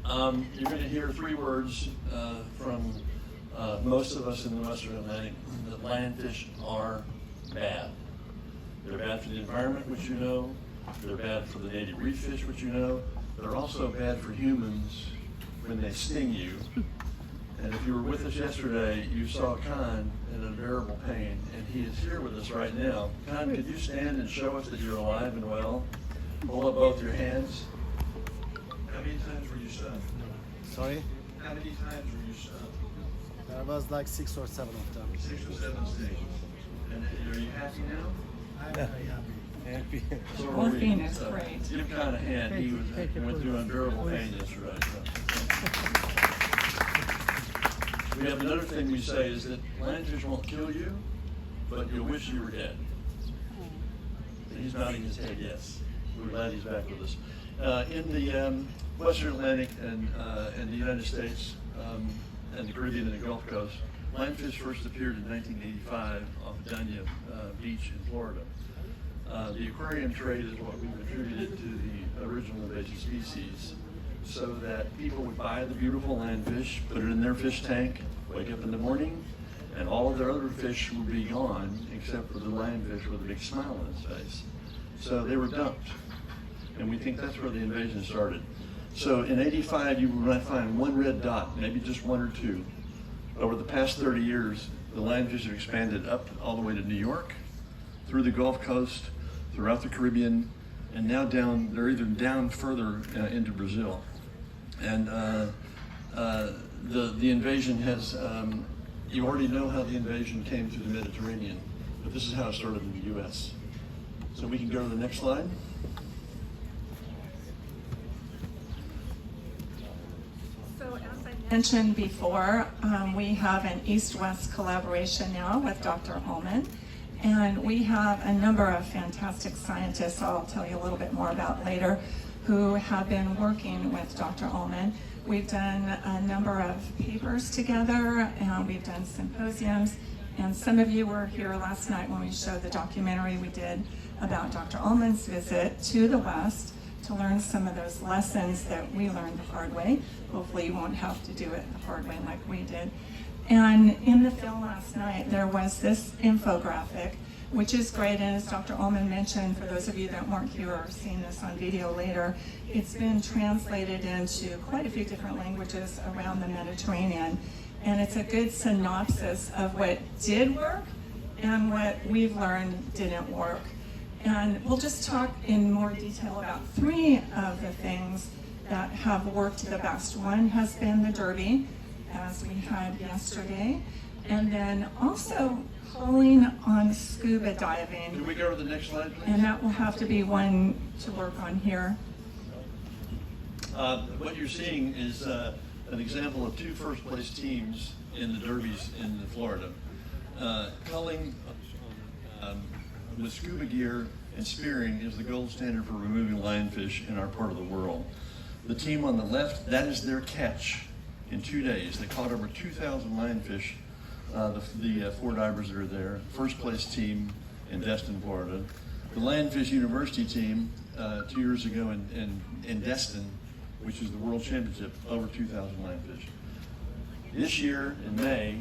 You're going to hear three words from most of us in the Western Atlantic, that lionfish are bad. They're bad for the environment, which you know. They're bad for the native reef fish, which you know. They're also bad for humans when they sting you. And if you were with us yesterday, you saw Khan in unbearable pain, and he is here with us right now. Khan, could you stand and show us that you're alive and well? Hold up both your hands. How many times were you stung? Sorry? How many times were you stung? There was like 6 or 7 of them. 6 or 7 stings. And are you happy now? I'm very happy. So are Morphine we. is great. Give Khan a hand. He went through unbearable pain yesterday. We have another thing we say is that lionfish won't kill you, but you'll wish you were dead. And he's nodding his head yes. We're glad he's back with us. In the Western Atlantic and the United States and the Caribbean and the Gulf Coast, lionfish first appeared in 1985 off Dania Beach in Florida. The aquarium trade is what we've attributed to the original invasive species, so that people would buy the beautiful lionfish, put it in their fish tank, wake up in the morning, and all of their other fish would be gone except for the lionfish with a big smile on its face. So they were dumped, and we think that's where the invasion started. So in '85, you might find one red dot, maybe just one or two. Over the past 30 years, the lionfish have expanded up all the way to New York, through the Gulf Coast, throughout the Caribbean, and now down, they're even down further into Brazil. And the invasion has, you already know how the invasion came through the Mediterranean, but this is how it started in the US. So we can go to the next slide. So as I mentioned before, we have an East-West collaboration now with Dr. Ullman. And we have a number of fantastic scientists I'll tell you a little bit more about later who have been working with Dr. Ullman. We've done a number of papers together, and we've done symposiums, and some of you were here last night when we showed the documentary we did about Dr. Ullman's visit to the West to learn some of those lessons that we learned the hard way. Hopefully you won't have to do it the hard way like we did. And in the film last night, there was this infographic, which is great. And as Dr. Ullman mentioned, for those of you that weren't here or seen this on video later, it's been translated into quite a few different languages around the Mediterranean. And it's a good synopsis of what did work and what we've learned didn't work. And we'll just talk in more detail about 3 of the things that have worked the best. One has been the derby, as we had yesterday, and then also calling on scuba diving. Can we go to the next slide, please? And that will have to be one to work on here. What you're seeing is an example of 2 first-place teams in the derbies in Florida. Culling with scuba gear and spearing is the gold standard for removing lionfish in our part of the world. The team on the left, that is their catch. In 2 days, they caught over 2,000 lionfish, the 4 divers that are there. First place team in Destin, Florida. The Lionfish University team 2 years ago in Destin, which is the World Championship, over 2,000 lionfish. This year, in May,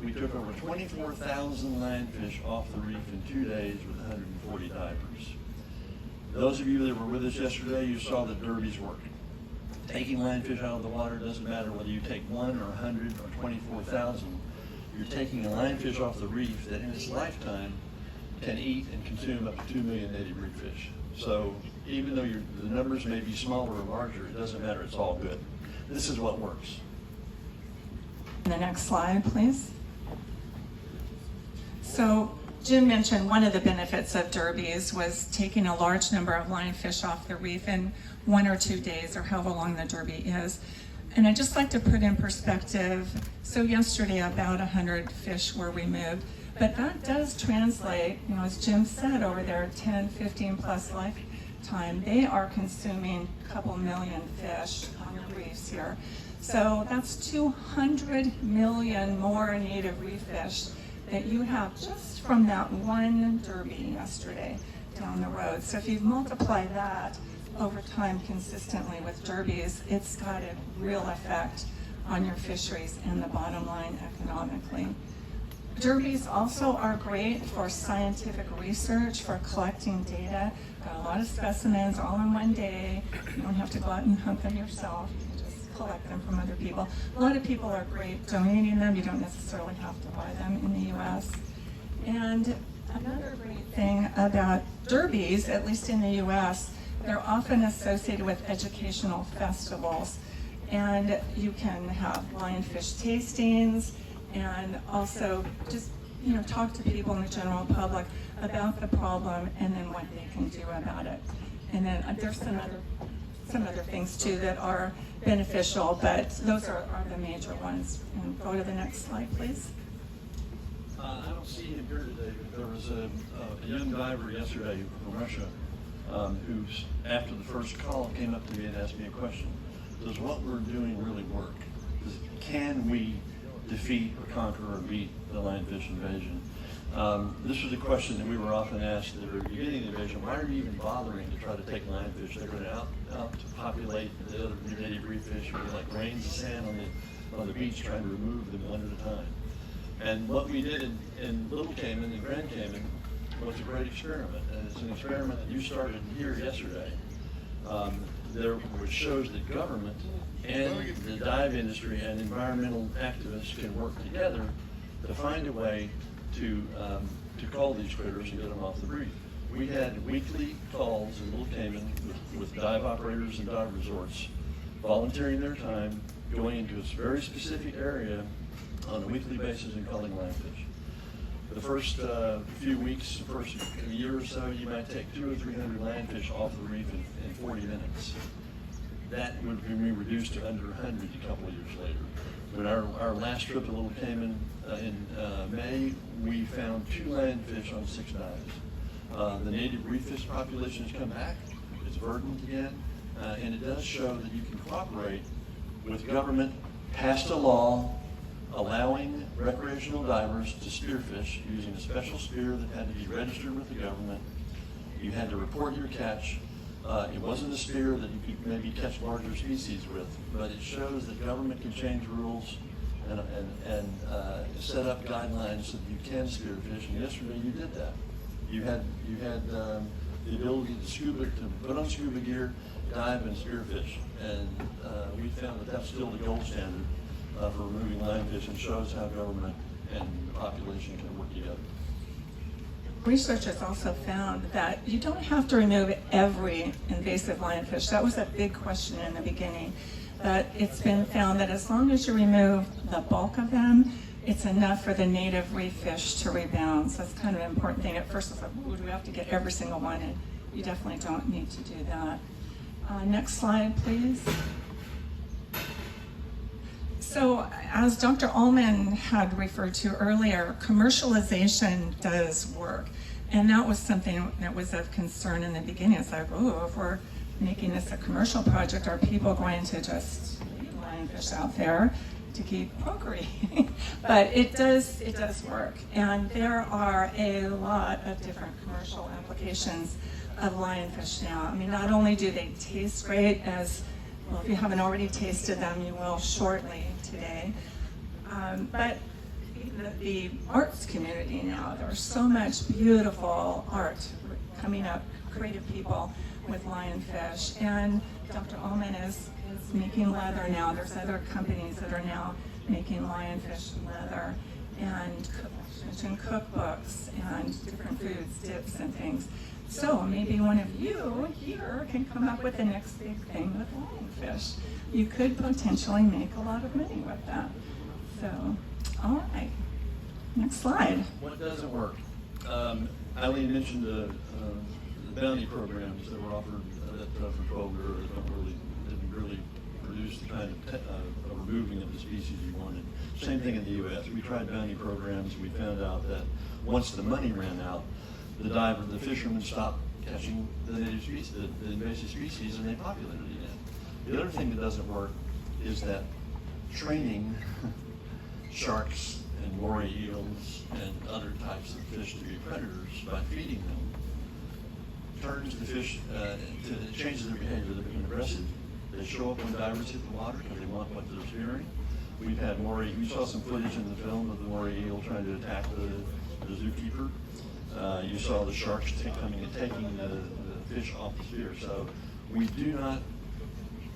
we took over 24,000 lionfish off the reef in 2 days with 140 divers. Those of you that were with us yesterday, you saw that derbies working. Taking lionfish out of the water doesn't matter whether you take 1 or 100 or 24,000. You're taking a lionfish off the reef that in its lifetime can eat and consume up to 2 million native reef fish. So even though the numbers may be smaller or larger, it doesn't matter, it's all good. This is what works. The next slide, please. So Jim mentioned one of the benefits of derbies was taking a large number of lionfish off the reef in 1 or 2 days, or however long the derby is. And I'd just like to put in perspective, so yesterday about 100 fish were removed, but that does translate, as Jim said, over their 10, 15 plus lifetime, they are consuming a couple million fish on the reefs here. So that's 200 million more native reef fish that you have just from that one derby yesterday down the road. So if you multiply that over time consistently with derbies, it's got a real effect on your fisheries and the bottom line economically. Derbies also are great for scientific research, for collecting data. Got a lot of specimens all in one day. You don't have to go out and hunt them yourself. You can just collect them from other people. A lot of people are great donating them. You don't necessarily have to buy them in the US. And another great thing about derbies, at least in the US, they're often associated with educational festivals. And you can have lionfish tastings, and also just talk to people in the general public about the problem and then what they can do about it. And then there's some other things too that are beneficial, but those are the major ones. And go to the next slide, please. I don't see him here today, but there was a young diver yesterday from Russia who's, after the first call, came up to me and asked me a question. Does what we're doing really work? Can we defeat or conquer or beat the lionfish invasion? This was a question that we were often asked at the very beginning of the invasion. Why are you even bothering to try to take lionfish? They're going out to populate the other native reef fish, or like grains of sand on the beach, trying to remove them one at a time. And what we did in Little Cayman and Grand Cayman was a great experiment, and it's an experiment that you started here yesterday. Which shows that government and the dive industry and environmental activists can work together to find a way to cull these critters and get them off the reef. We had weekly calls in Little Cayman with dive operators and dive resorts volunteering their time, going into a very specific area on a weekly basis and culling lionfish. The first few weeks, first year or so, you might take 200 or 300 lionfish off the reef in 40 minutes. That would be reduced to under 100 a couple of years later. When our last trip to Little Cayman in May, we found 2 lionfish on 6 dives. The native reef fish population has come back. It's verdant again, and it does show that you can cooperate with government, passed a law allowing recreational divers to spearfish using a special spear that had to be registered with the government. You had to report your catch. It wasn't a spear that you could maybe catch larger species with, but it shows that government can change rules and set up guidelines so that you can spearfish. And yesterday you did that. You had the ability to put on scuba gear, dive, and spearfish. And we found that that's still the gold standard for removing lionfish, and shows how government and the population can work together. Research has also found that you don't have to remove every invasive lionfish. That was a big question in the beginning. But it's been found that as long as you remove the bulk of them, it's enough for the native reef fish to rebound. So that's kind of an important thing. At first it's like, ooh, do we have to get every single one? And you definitely don't need to do that. Next slide, please. So as Dr. Ullman had referred to earlier, commercialization does work. And that was something that was of concern in the beginning. It's like, oh, if we're making this a commercial project, are people going to just leave lionfish out there to keep procreating? But it does work. And there are a lot of different commercial applications of lionfish now. I mean, not only do they taste great, as well, if you haven't already tasted them, you will shortly today. But the arts community now, there's so much beautiful art coming up, creative people with lionfish. And Dr. Ullman is making leather now. There's other companies that are now making lionfish leather, and cookbooks and different foods, dips and things. So maybe one of you here can come up with the next big thing with lionfish. You could potentially make a lot of money with that. So, all right, next slide. What doesn't work? Eileen mentioned the bounty programs that were offered for 12 years didn't really produce the kind of removing of the species you wanted. Same thing in the U.S. We tried bounty programs. We found out that once the money ran out, the fishermen stopped catching the native species, the invasive species, and they populated again. The other thing that doesn't work is that training sharks and moray eels and other types of fish to be predators by feeding them turns the fish, it changes their behavior. They become aggressive. They show up when divers hit the water because they want what they're spearing. We've had moray, we saw some footage in the film of the moray eel trying to attack the zookeeper. You saw the sharks coming and taking the fish off the spear. So we do not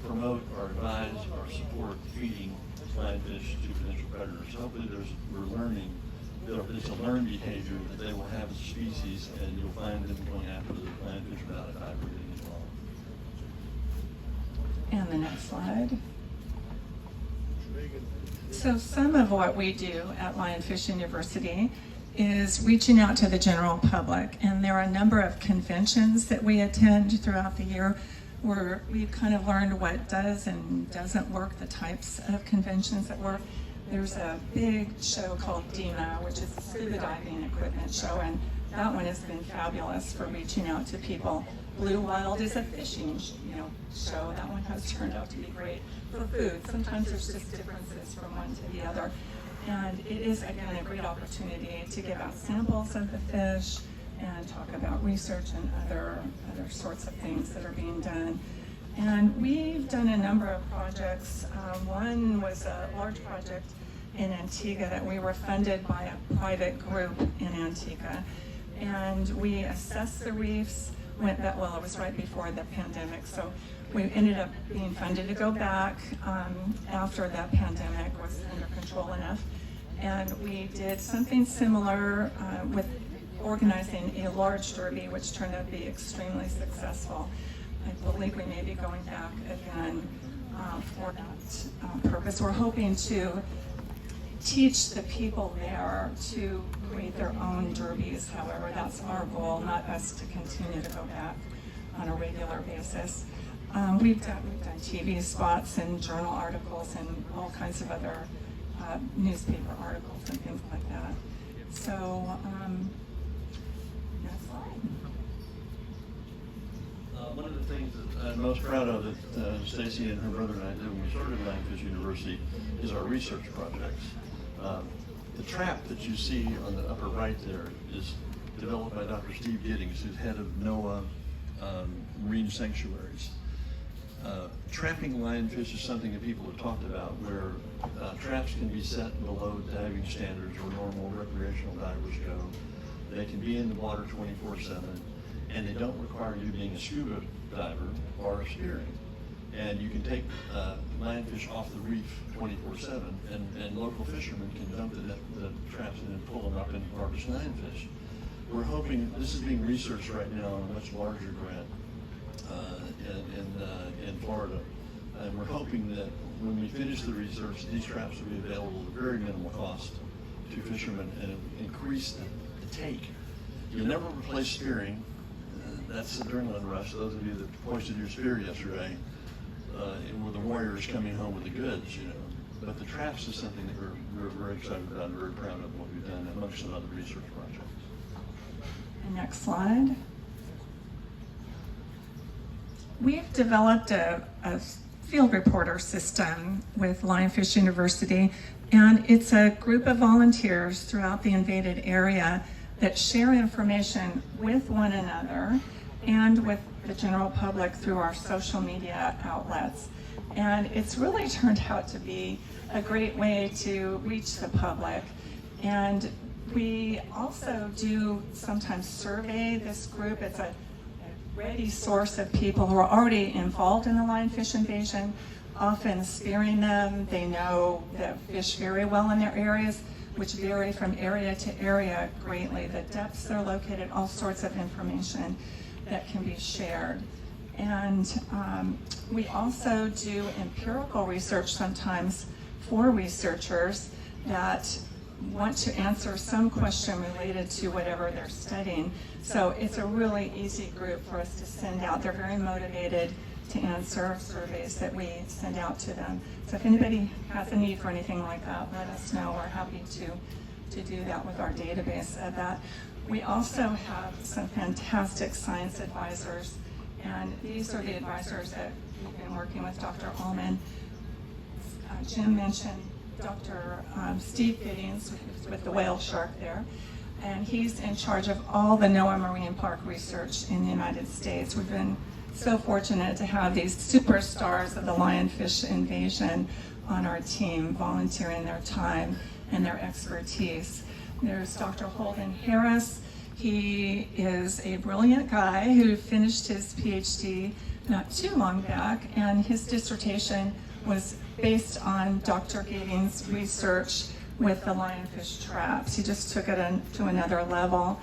promote or advise or support feeding lionfish to potential predators. Hopefully we're learning, it's a learned behavior that they will have as a species, and you'll find them going after the lionfish without a diver getting involved. And the next slide. So some of what we do at Lionfish University is reaching out to the general public, and there are a number of conventions that we attend throughout the year where we've kind of learned what does and doesn't work, the types of conventions that work. There's a big show called DEMA, which is a scuba diving equipment show, and that one has been fabulous for reaching out to people. Blue Wild is a fishing, show. That one has turned out to be great for food. Sometimes there's just differences from one to the other. And it is, again, a great opportunity to give out samples of the fish and talk about research and other sorts of things that are being done. And we've done a number of projects. One was a large project in Antigua that we were funded by a private group in Antigua. And we assessed the reefs. It was right before the pandemic, so we ended up being funded to go back after that pandemic was under control enough. And we did something similar with organizing a large derby, which turned out to be extremely successful. I believe we may be going back again for that purpose. We're hoping to teach the people there to create their own derbies. However, that's our goal, not us to continue to go back on a regular basis. We've done TV spots and journal articles and all kinds of other newspaper articles and things like that. So, next slide. One of the things that I'm most proud of that Stacy and her brother and I did when we started Lionfish University is our research projects. The trap that you see on the upper right there is developed by Dr. Steve Giddings, who's head of NOAA Marine Sanctuaries. Trapping lionfish is something that people have talked about, where traps can be set below diving standards where normal recreational divers go. They can be in the water 24/7, and they don't require you being a scuba diver or spearing. And you can take lionfish off the reef 24/7, and local fishermen can dump the traps in and pull them up and harvest lionfish. We're hoping, this is being researched right now on a much larger grant in Florida, and we're hoping that when we finish the research, these traps will be available at very minimal cost to fishermen and increase the take. You'll never replace spearing. That's adrenaline rush. Those of you that hoisted your spear yesterday, were the warriors coming home with the goods, But the traps is something that we're very excited about and very proud of what we've done amongst some other research projects. And next slide. We've developed a field reporter system with Lionfish University, and it's a group of volunteers throughout the invaded area that share information with one another and with the general public through our social media outlets. And it's really turned out to be a great way to reach the public. And we also do sometimes survey this group. It's a ready source of people who are already involved in the lionfish invasion, often spearing them. They know the fish very well in their areas, which vary from area to area greatly. The depths they're located, all sorts of information that can be shared. And we also do empirical research sometimes for researchers that want to answer some question related to whatever they're studying. So it's a really easy group for us to send out. They're very motivated to answer surveys that we send out to them. So if anybody has a need for anything like that, let us know. We're happy to do that with our database of that. We also have some fantastic science advisors, and these are the advisors that we've been working with Dr. Ullman. Jim mentioned Dr. Steve Giddings with the whale shark there. and he's in charge of all the NOAA Marine Park research in the United States. We've been so fortunate to have these superstars of the lionfish invasion on our team, volunteering their time and their expertise. There's Dr. Holden Harris. He is a brilliant guy who finished his PhD not too long back, and his dissertation was based on Dr. Gating's research with the lionfish traps. He just took it to another level.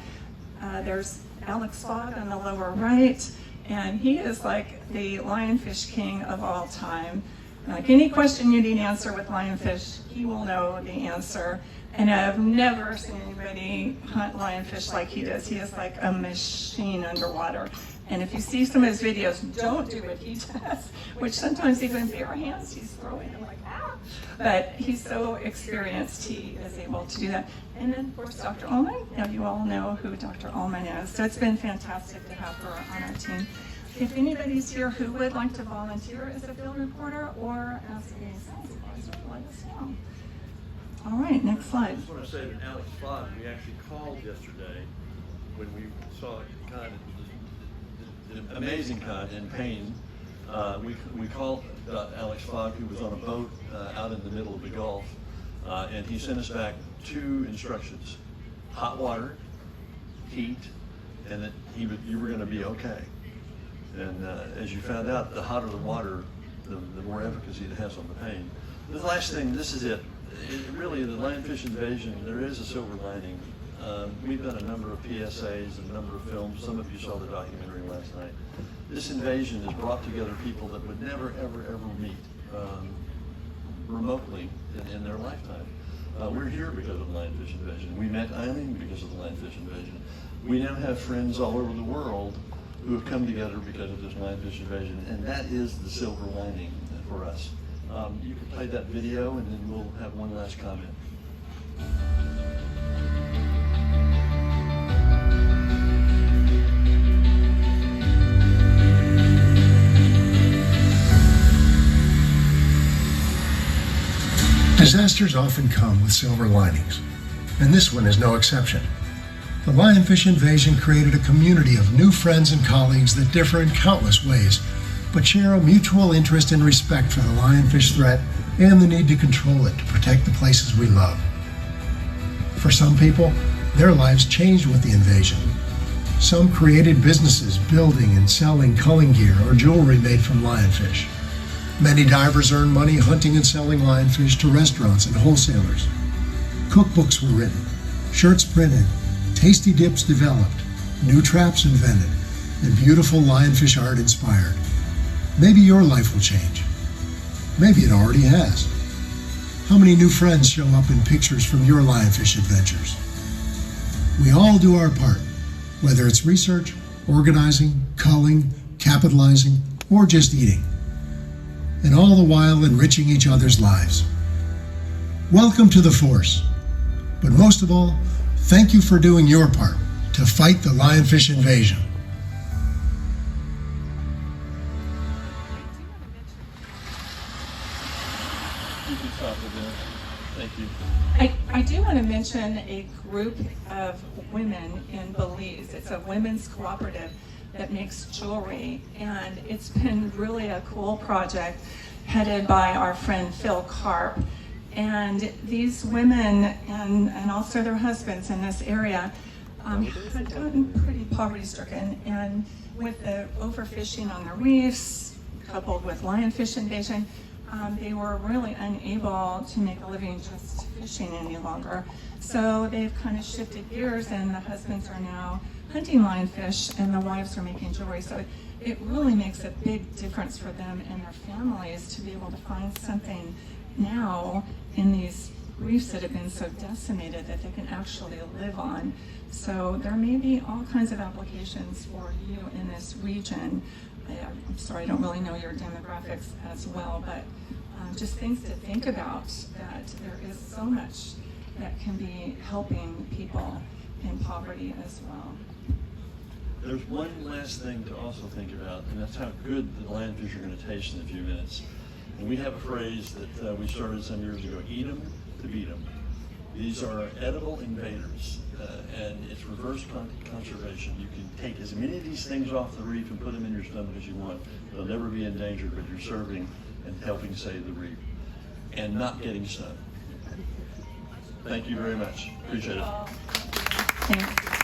There's Alex Fogg on the lower right, and he is like the lionfish king of all time. Like any question you need to answer with lionfish, he will know the answer. And I've never seen anybody hunt lionfish like he does. He is like a machine underwater. And if you see some of his videos, don't do what he does, which sometimes even bare hands he's throwing them like, ah. But he's so experienced, he is able to do that. And then, of course, Dr. Ullman. Now you all know who Dr. Ullman is. So it's been fantastic to have her on our team. If anybody's here who would like to volunteer as a field reporter or as a science advisor, let us know. All right, next slide. I just want to say that Alex Fogg, we actually called yesterday when we saw kind of the amazing kind in pain. We called Alex Fogg, who was on a boat out in the middle of the Gulf, and he sent us back 2 instructions: hot water, heat, and that you were going to be okay. And as you found out, the hotter the water, the more efficacy it has on the pain. The last thing, this is it. Really, the lionfish invasion, there is a silver lining. We've done a number of PSAs and a number of films. Some of you saw the documentary last night. This invasion has brought together people that would never, ever, ever meet remotely in their lifetime. We're here because of the lionfish invasion. We met Eileen because of the lionfish invasion. We now have friends all over the world who have come together because of this lionfish invasion, and that is the silver lining for us. You can play that video, and then we'll have one last comment. Disasters often come with silver linings, and this one is no exception. The lionfish invasion created a community of new friends and colleagues that differ in countless ways, but share a mutual interest and respect for the lionfish threat and the need to control it to protect the places we love. For some people, their lives changed with the invasion. Some created businesses building and selling culling gear or jewelry made from lionfish. Many divers earned money hunting and selling lionfish to restaurants and wholesalers. Cookbooks were written, shirts printed, tasty dips developed, new traps invented, and beautiful lionfish art inspired. Maybe your life will change. Maybe it already has. How many new friends show up in pictures from your lionfish adventures? We all do our part, whether it's research, organizing, culling, capitalizing, or just eating. And all the while enriching each other's lives. Welcome to the force. But most of all, thank you for doing your part to fight the lionfish invasion. You can stop with that. Thank you. I do want to mention a group of women in Belize. It's a women's cooperative that makes jewelry, and it's been really a cool project headed by our friend Phil Karp. And these women and also their husbands in this area had gotten pretty poverty stricken, and with the overfishing on the reefs coupled with lionfish invasion, they were really unable to make a living just fishing any longer. So they've kind of shifted gears, and the husbands are now hunting lionfish and the wives are making jewelry. So it really makes a big difference for them and their families to be able to find something now in these reefs that have been so decimated that they can actually live on. So there may be all kinds of applications for you in this region. I'm sorry, I don't really know your demographics as well, but just things to think about, that there is so much that can be helping people in poverty as well. There's one last thing to also think about, and that's how good the lionfish are going to taste in a few minutes. And we have a phrase that we started some years ago: eat 'em to beat 'em. These are edible invaders, and it's reverse conservation. You can take as many of these things off the reef and put them in your stomach as you want. They'll never be endangered, but you're serving and helping save the reef and not getting stung. Thank you very much. Appreciate it. Thanks.